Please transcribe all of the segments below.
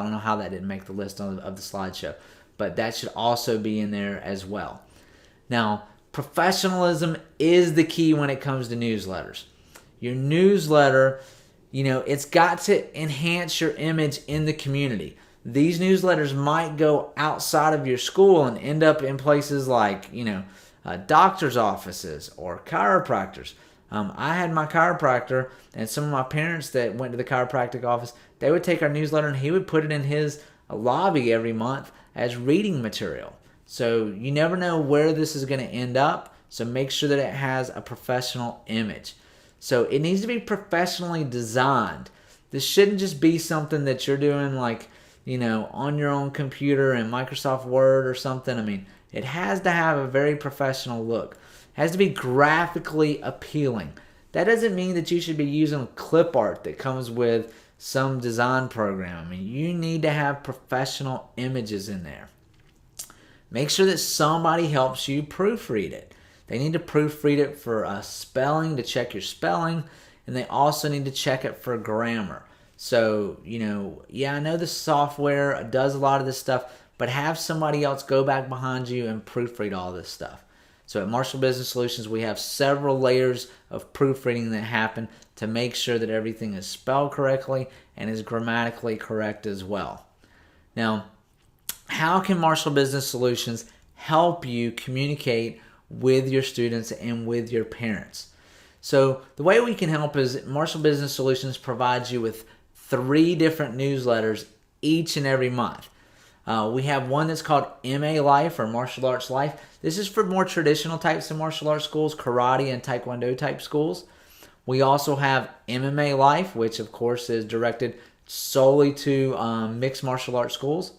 I don't know how that didn't make the list of the slideshow, but that should also be in there as well. Now, professionalism is the key when it comes to newsletters. Your newsletter, it's got to enhance your image in the community. These newsletters might go outside of your school and end up in places like, doctor's offices or chiropractors. I had my chiropractor and some of my parents that went to the chiropractic office. They would take our newsletter and he would put it in his lobby every month as reading material. So you never know where this is going to end up. So make sure that it has a professional image. So it needs to be professionally designed. This shouldn't just be something that you're doing like, on your own computer in Microsoft Word or something. I mean, it has to have a very professional look. It has to be graphically appealing. That doesn't mean that you should be using clip art that comes with some design program. I mean, you need to have professional images in there. Make sure that somebody helps you proofread it. They need to proofread it for spelling, to check your spelling, and they also need to check it for grammar. So, I know the software does a lot of this stuff, but have somebody else go back behind you and proofread all this stuff. So at Marshall Business Solutions, we have several layers of proofreading that happen to make sure that everything is spelled correctly and is grammatically correct as well. Now, how can Marshall Business Solutions help you communicate with your students and with your parents? So the way we can help is Marshall Business Solutions provides you with 3 different newsletters each and every month. We have one that's called MA Life or Martial Arts Life. This is for more traditional types of martial arts schools, karate and taekwondo type schools. We also have MMA Life, which of course is directed solely to mixed martial arts schools.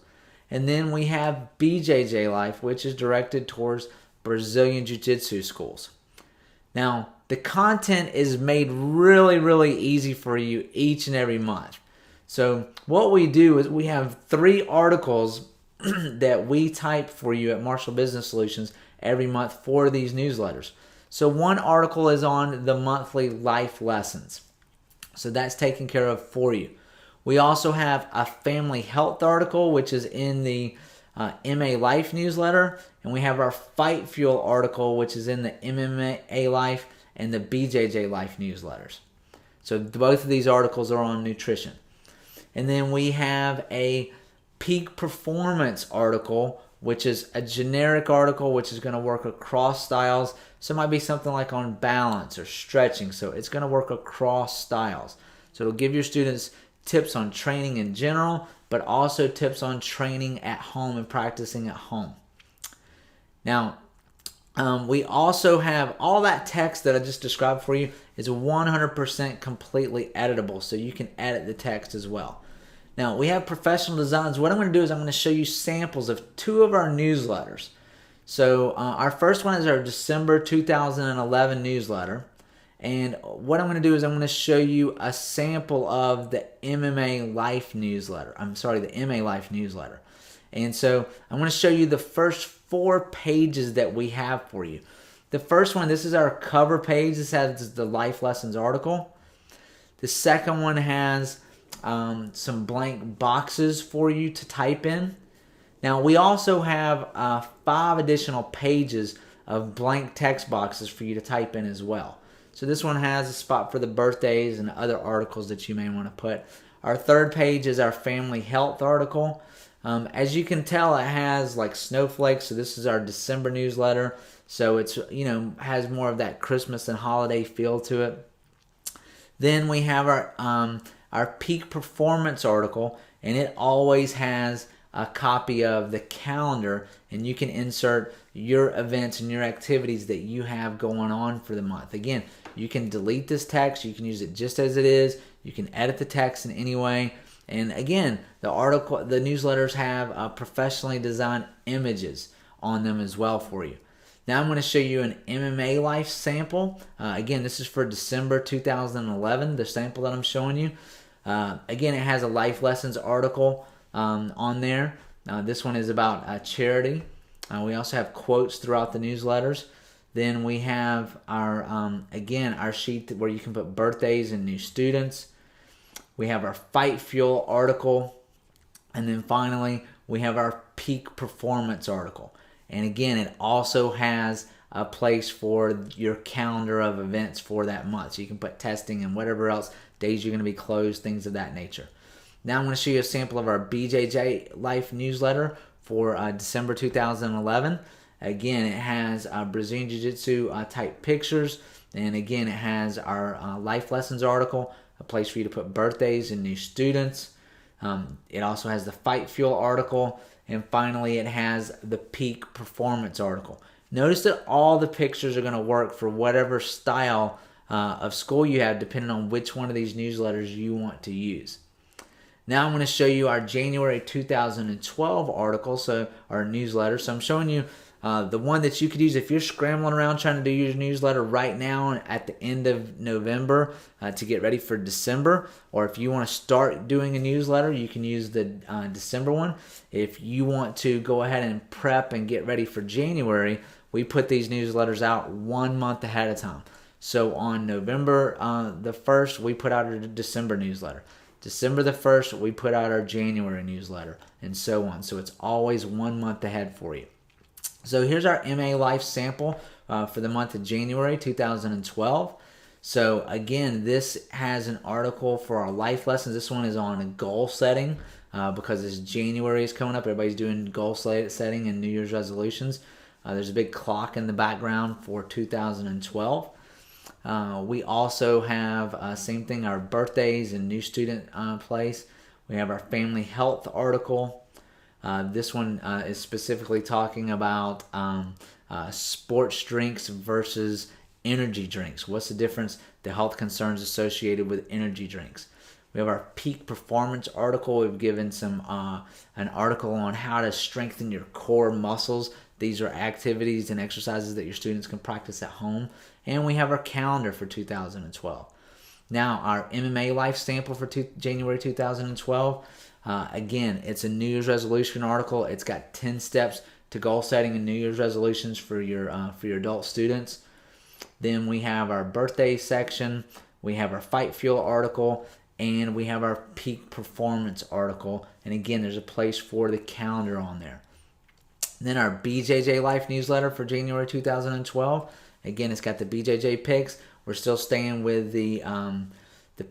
And then we have BJJ Life, which is directed towards Brazilian Jiu-Jitsu schools. Now, the content is made really, really easy for you each and every month. So what we do is we have 3 articles that we type for you at Marshall Business Solutions every month for these newsletters. So one article is on the monthly life lessons. So that's taken care of for you. We also have a family health article, which is in the MA Life newsletter. And we have our Fight Fuel article, which is in the MMA Life and the BJJ Life newsletters. So both of these articles are on nutrition. And then we have a peak performance article, which is a generic article which is going to work across styles. So it might be something like on balance or stretching. So it's going to work across styles. So it'll give your students tips on training in general, but also tips on training at home and practicing at home. Now, we also have all that text that I just described for you is 100% completely editable, so you can edit the text as well. Now, we have professional designs. What I'm going to do is I'm going to show you samples of 2 of our newsletters. So our first one is our December 2011 newsletter. And what I'm going to do is I'm going to show you a sample of the MMA Life newsletter. The MA Life newsletter. And so I'm going to show you the first 4 pages that we have for you. The first one, this is our cover page. This has the Life Lessons article. The second one has some blank boxes for you to type in. Now, we also have 5 additional pages of blank text boxes for you to type in as well. So this one has a spot for the birthdays and other articles that you may want to put. Our third page is our family health article. As you can tell, it has like snowflakes. So this is our December newsletter. So it's, has more of that Christmas and holiday feel to it. Then we have our peak performance article, and it always has a copy of the calendar, and you can insert your events and your activities that you have going on for the month. Again, you can delete this text. You can use it just as it is. You can edit the text in any way. And again, the newsletters have professionally designed images on them as well for you. Now I'm going to show you an MMA Life sample. Again, this is for December 2011, the sample that I'm showing you. Again, it has a Life Lessons article on there. This one is about charity. We also have quotes throughout the newsletters. Then we have our sheet where you can put birthdays and new students. We have our Fight Fuel article And then finally, we have our peak performance article. And again, it also has a place for your calendar of events for that month. So you can put testing and whatever else, days you're going to be closed, things of that nature. Now I'm going to show you a sample of our BJJ Life newsletter for December 2011. Again, it has Brazilian Jiu-Jitsu type pictures. And again, it has our life lessons article, a place for you to put birthdays and new students. It also has the Fight Fuel article. And finally, it has the Peak Performance article. Notice that all the pictures are going to work for whatever style of school you have, depending on which one of these newsletters you want to use. Now I'm going to show you our January 2012 article, so our newsletter. So I'm showing you the one that you could use if you're scrambling around trying to do your newsletter right now at the end of November to get ready for December. Or if you want to start doing a newsletter, you can use the December one. If you want to go ahead and prep and get ready for January, we put these newsletters out 1 month ahead of time. So on November the 1st, we put out our December newsletter. December the 1st, we put out our January newsletter, and so on. So it's always 1 month ahead for you. So here's our MA Life sample for the month of January 2012. So again, this has an article for our life lessons. This one is on goal setting because this January is coming up. Everybody's doing goal setting and New Year's resolutions. There's a big clock in the background for 2012. We also have, same thing, our birthdays and new student place. We have our family health article. This one is specifically talking about sports drinks versus energy drinks. What's the difference? The health concerns associated with energy drinks. We have our peak performance article. We've given some an article on how to strengthen your core muscles. These are activities and exercises that your students can practice at home. And we have our calendar for 2012. Now, our MMA Life sample for January 2012. Again, it's a New Year's resolution article. It's got 10 steps to goal setting and New Year's resolutions for your adult students. Then we have our birthday section. We have our Fight Fuel article. And we have our peak performance article. And again, there's a place for the calendar on there. Then our BJJ Life newsletter for January 2012. Again, it's got the BJJ pics. We're still staying with the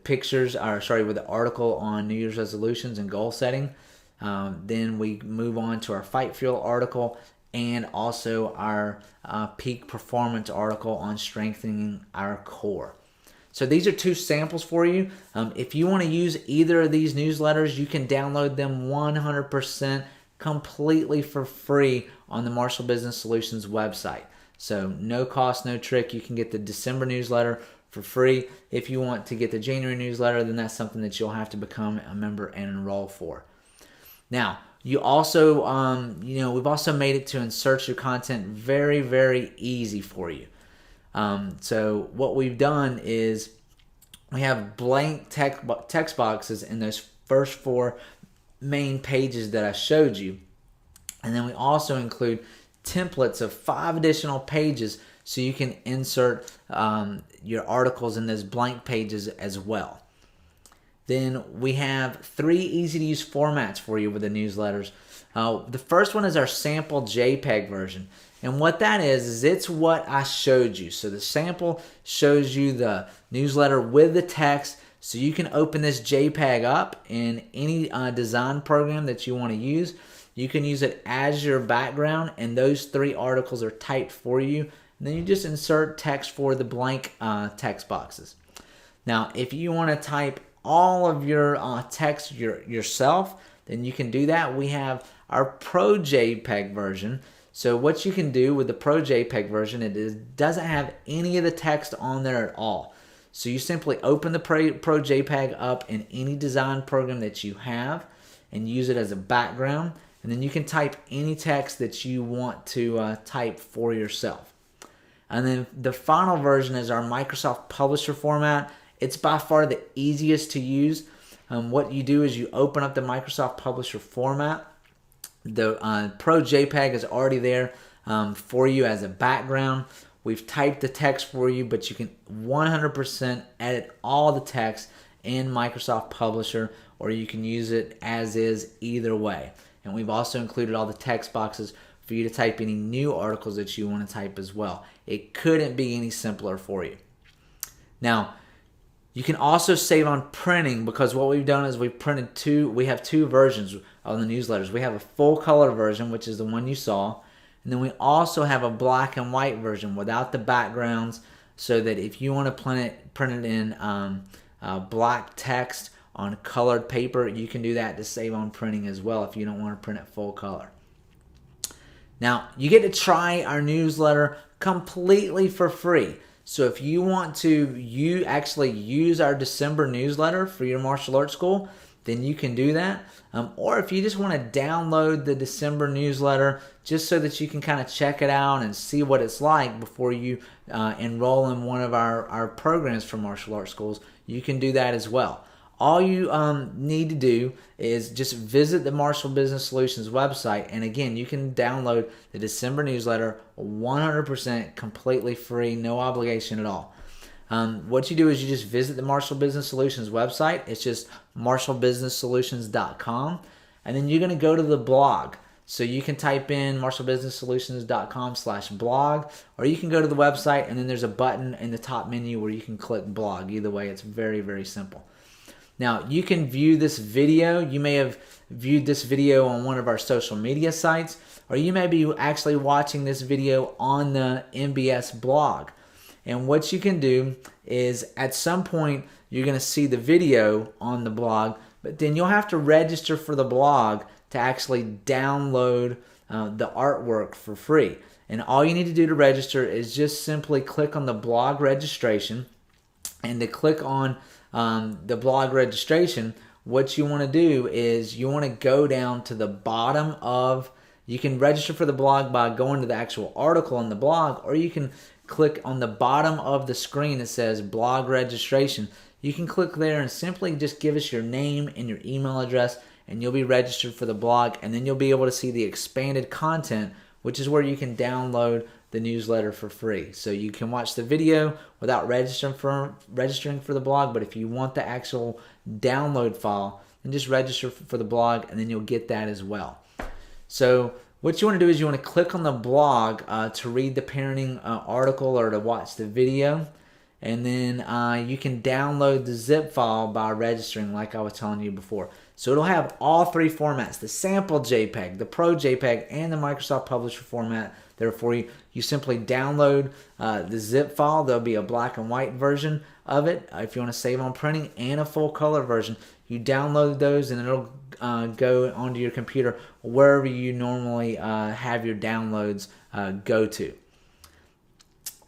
pictures, with the article on New Year's resolutions and goal setting. Then we move on to our Fight Fuel article and also our peak performance article on strengthening our core. So these are two samples for you. If you want to use either of these newsletters, you can download them 100% completely for free on the Marshall Business Solutions website. So no cost, no trick. You can get the December newsletter for free. If you want to get the January newsletter, then that's something that you'll have to become a member and enroll for. Now, you also, we've also made it to insert your content very, very easy for you. So what we've done is we have blank text boxes in those first 4 main pages that I showed you. And then we also include templates of 5 additional pages so you can insert your articles in those blank pages as well. Then we have 3 easy-to-use formats for you with the newsletters. The first one is our sample JPEG version. And what that is it's what I showed you. So the sample shows you the newsletter with the text, so you can open this JPEG up in any design program that you want to use. You can use it as your background, and those 3 articles are typed for you. And then you just insert text for the blank text boxes. Now, if you want to type all of your text yourself, then you can do that. We have our Pro JPEG version. So what you can do with the Pro JPEG version, it doesn't have any of the text on there at all. So you simply open the Pro JPEG up in any design program that you have and use it as a background. And then you can type any text that you want to type for yourself. And then the final version is our Microsoft Publisher format. It's by far the easiest to use. What you do is you open up the Microsoft Publisher format. The Pro JPEG is already there for you as a background. We've typed the text for you, but you can 100% edit all the text in Microsoft Publisher, or you can use it as is either way. And we've also included all the text boxes for you to type any new articles that you want to type as well. It couldn't be any simpler for you. Now, you can also save on printing, because what we've done is we have two versions of the newsletters. We have a full color version, which is the one you saw, and then we also have a black and white version without the backgrounds, so that if you want to print it in black text on colored paper, you can do that to save on printing as well if you don't want to print it full color. Now, you get to try our newsletter completely for free. So if you want to actually use our December newsletter for your martial arts school, then you can do that. Or if you just want to download the December newsletter just so that you can kind of check it out and see what it's like before you enroll in one of our programs for martial arts schools, you can do that as well. All you need to do is just visit the Marshall Business Solutions website, and again, you can download the December newsletter 100% completely free, no obligation at all. What you do is you just visit the Marshall Business Solutions website. It's just marshallbusinesssolutions.com, and then you're going to go to the blog. So you can type in marshallbusinesssolutions.com/blog, or you can go to the website, and then there's a button in the top menu where you can click blog. Either way, it's very, very simple. Now, you can view this video. You may have viewed this video on one of our social media sites, or you may be actually watching this video on the MBS blog. And what you can do is at some point, you're going to see the video on the blog, but then you'll have to register for the blog to actually download the artwork for free. And all you need to do to register is just simply click on the blog registration, and to click on the blog registration, what you want to do is you want to go down to the bottom of, you can register for the blog by going to the actual article on the blog, or you can click on the bottom of the screen that says blog registration. You can click there and simply just give us your name and your email address, and you'll be registered for the blog, and then you'll be able to see the expanded content, which is where you can download the newsletter for free. So you can watch the video without registering for the blog, but if you want the actual download file, then just register for the blog, and then you'll get that as well. So what you want to do is you want to click on the blog to read the parenting article or to watch the video, and then you can download the zip file by registering, like I was telling you before. So it'll have all three formats: the sample JPEG, the Pro JPEG, and the Microsoft Publisher format there for you. You simply download the zip file. There'll be a black and white version of it if you want to save on printing, and a full color version. You download those, and it'll go onto your computer wherever you normally have your downloads go to.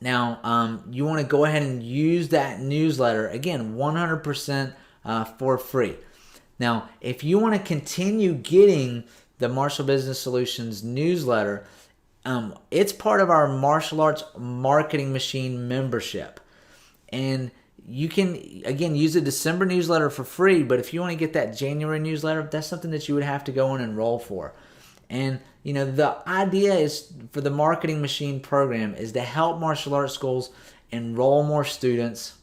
Now, you want to go ahead and use that newsletter, again, 100% for free. Now, if you want to continue getting the Marshall Business Solutions newsletter, it's part of our Martial Arts Marketing Machine membership. And you can, again, use the December newsletter for free, but if you want to get that January newsletter, that's something that you would have to go and enroll for. And, you know, the idea is for the Marketing Machine program is to help martial arts schools enroll more students.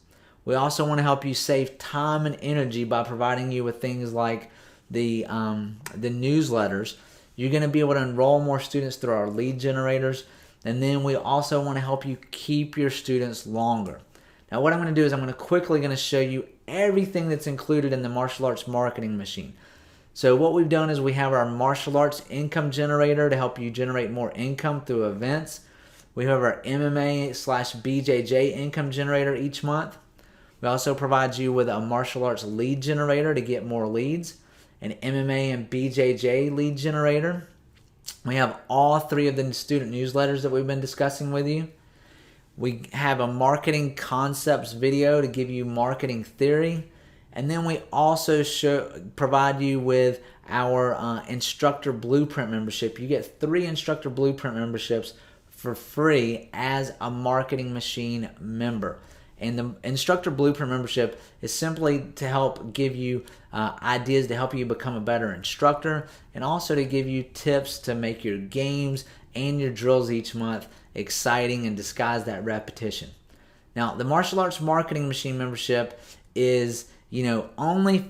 We also want to help you save time and energy by providing you with things like the newsletters. You're going to be able to enroll more students through our lead generators. And then we also want to help you keep your students longer. Now, what I'm going to do is I'm quickly going to show you everything that's included in the Martial Arts Marketing Machine. So what we've done is we have our Martial Arts Income Generator to help you generate more income through events. We have our MMA/BJJ Income Generator each month. We also provide you with a Martial Arts Lead Generator to get more leads, an MMA and BJJ Lead Generator. We have all three of the student newsletters that we've been discussing with you. We have a Marketing Concepts video to give you marketing theory. And then we also provide you with our Instructor Blueprint membership. You get 3 Instructor Blueprint memberships for free as a Marketing Machine member. And the Instructor Blueprint membership is simply to help give you ideas to help you become a better instructor, and also to give you tips to make your games and your drills each month exciting and disguise that repetition. Now, the Martial Arts Marketing Machine membership is, only